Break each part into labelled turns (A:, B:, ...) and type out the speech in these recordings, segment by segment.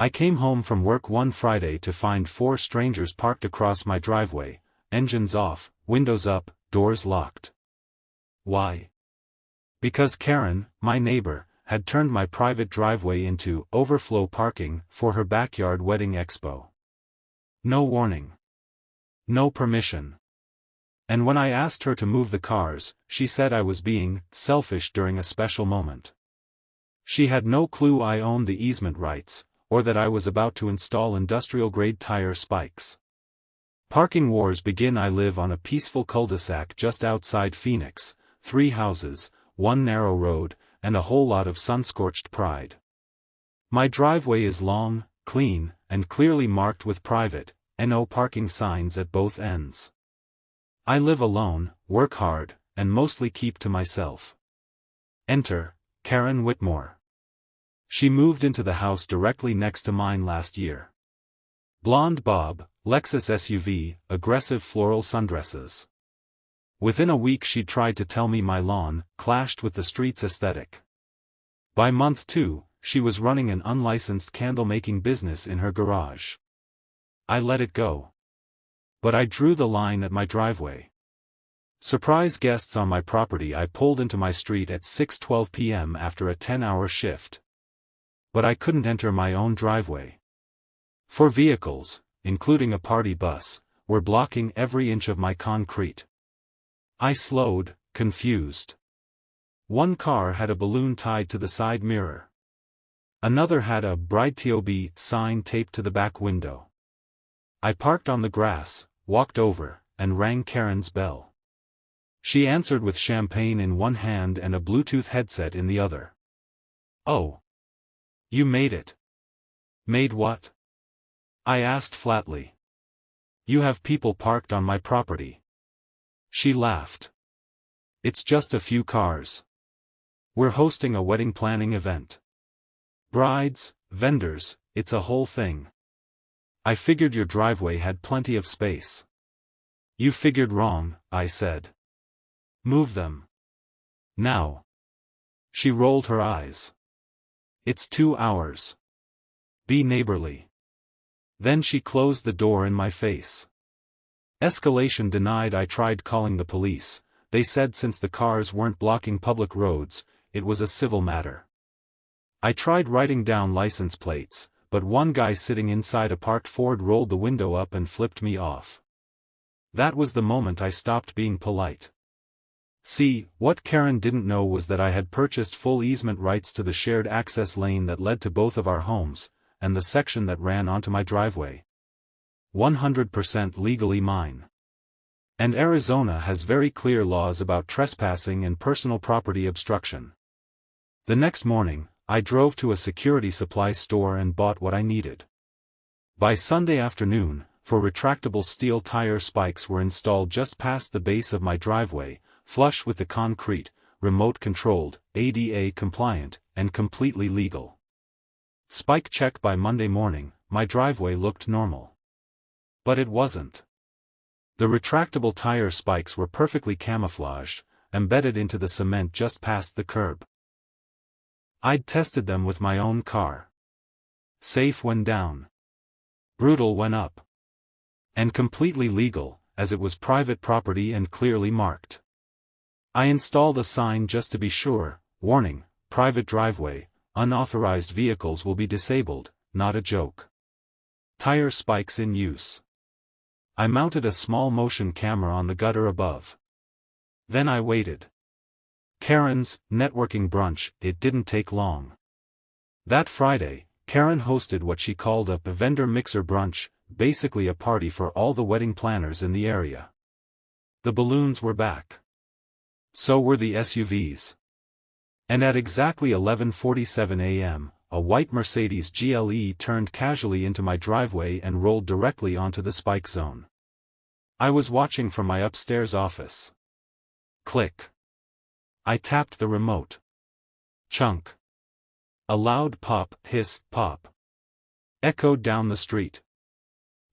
A: I came home from work one Friday to find 4 strangers parked across my driveway, engines off, windows up, doors locked. Why? Because Karen, my neighbor, had turned my private driveway into overflow parking for her backyard wedding expo. No warning. No permission. And when I asked her to move the cars, she said I was being selfish during a special moment. She had no clue I owned the easement rights, or that I was about to install industrial-grade tire spikes. Parking wars begin. I live on a peaceful cul-de-sac just outside Phoenix, 3 houses, 1 narrow road, and a whole lot of sun-scorched pride. My driveway is long, clean, and clearly marked with private, no parking signs at both ends. I live alone, work hard, and mostly keep to myself. Enter Karen Whitmore. She moved into the house directly next to mine last year. Blonde bob, Lexus SUV, aggressive floral sundresses. Within a week she tried to tell me my lawn clashed with the street's aesthetic. By month 2, she was running an unlicensed candle-making business in her garage. I let it go. But I drew the line at my driveway. Surprise guests on my property. I pulled into my street at 6:12 p.m. after a 10-hour shift. But I couldn't enter my own driveway. 4 vehicles, including a party bus, were blocking every inch of my concrete. I slowed, confused. One car had a balloon tied to the side mirror. Another had a "Bride TOB" sign taped to the back window. I parked on the grass, walked over, and rang Karen's bell. She answered with champagne in one hand and a Bluetooth headset in the other. "Oh. You made it." "Made what?" I asked flatly. "You have people parked on my property." She laughed. "It's just a few cars. We're hosting a wedding planning event. Brides, vendors, it's a whole thing. I figured your driveway had plenty of space." "You figured wrong," I said. "Move them. Now." She rolled her eyes. "It's 2 hours. Be neighborly." Then she closed the door in my face. Escalation denied. I tried calling the police. They said since the cars weren't blocking public roads, it was a civil matter. I tried writing down license plates, but one guy sitting inside a parked Ford rolled the window up and flipped me off. That was the moment I stopped being polite. See, what Karen didn't know was that I had purchased full easement rights to the shared access lane that led to both of our homes, and the section that ran onto my driveway. 100% legally mine. And Arizona has very clear laws about trespassing and personal property obstruction. The next morning, I drove to a security supply store and bought what I needed. By Sunday afternoon, 4 retractable steel tire spikes were installed just past the base of my driveway, flush with the concrete, remote-controlled, ADA-compliant, and completely legal. Spike check by Monday morning, my driveway looked normal. But it wasn't. The retractable tire spikes were perfectly camouflaged, embedded into the cement just past the curb. I'd tested them with my own car. Safe when down. Brutal when up. And completely legal, as it was private property and clearly marked. I installed a sign just to be sure: "Warning, private driveway, unauthorized vehicles will be disabled, not a joke. Tire spikes in use." I mounted a small motion camera on the gutter above. Then I waited. Karen's networking brunch. It didn't take long. That Friday, Karen hosted what she called a vendor mixer brunch, basically a party for all the wedding planners in the area. The balloons were back. So were the SUVs. And at exactly 11:47 a.m., a white Mercedes GLE turned casually into my driveway and rolled directly onto the spike zone. I was watching from my upstairs office. Click. I tapped the remote. Chunk. A loud pop, hiss, pop, echoed down the street.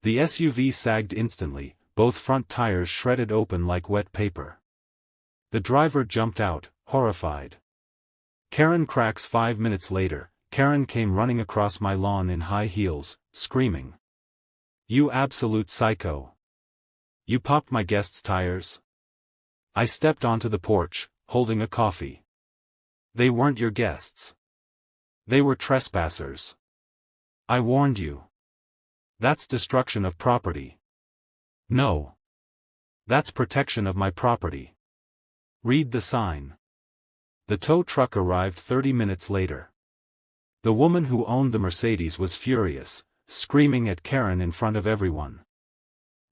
A: The SUV sagged instantly, both front tires shredded open like wet paper. The driver jumped out, horrified. Karen cracks. 5 minutes later, Karen came running across my lawn in high heels, screaming. "You absolute psycho! You popped my guests' tires?" I stepped onto the porch, holding a coffee. "They weren't your guests. They were trespassers. I warned you. That's destruction of property." "No. That's protection of my property. Read the sign." The tow truck arrived 30 minutes later. The woman who owned the Mercedes was furious, screaming at Karen in front of everyone.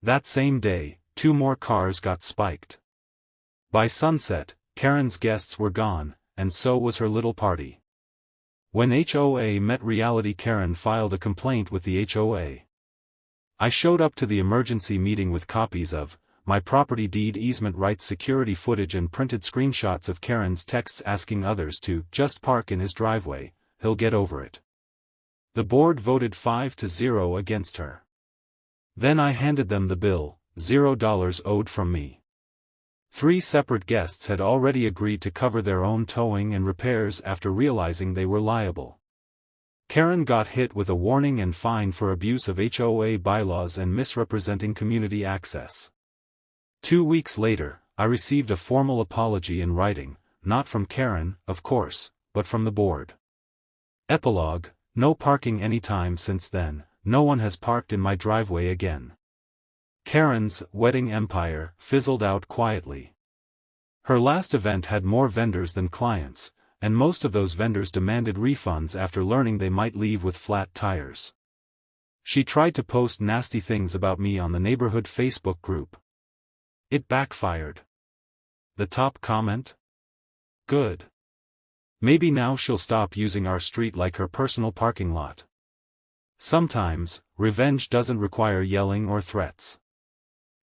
A: That same day, 2 more cars got spiked. By sunset, Karen's guests were gone, and so was her little party. When HOA met reality, Karen filed a complaint with the HOA. I showed up to the emergency meeting with copies of my property deed, easement rights, security footage and printed screenshots of Karen's texts asking others to just park in his driveway, he'll get over it. The board voted 5-0 against her. Then I handed them the bill, $0 owed from me. 3 separate guests had already agreed to cover their own towing and repairs after realizing they were liable. Karen got hit with a warning and fine for abuse of HOA bylaws and misrepresenting community access. 2 weeks later, I received a formal apology in writing, not from Karen, of course, but from the board. Epilogue: no parking anytime since then. No one has parked in my driveway again. Karen's wedding empire fizzled out quietly. Her last event had more vendors than clients, and most of those vendors demanded refunds after learning they might leave with flat tires. She tried to post nasty things about me on the neighborhood Facebook group. It backfired. The top comment? Good. Maybe now she'll stop using our street like her personal parking lot. Sometimes, revenge doesn't require yelling or threats.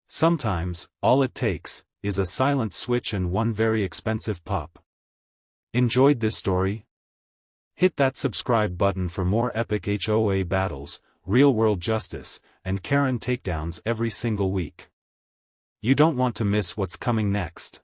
A: Sometimes, all it takes is a silent switch and one very expensive pop. Enjoyed this story? Hit that subscribe button for more epic HOA battles, real-world justice, and Karen takedowns every single week. You don't want to miss what's coming next.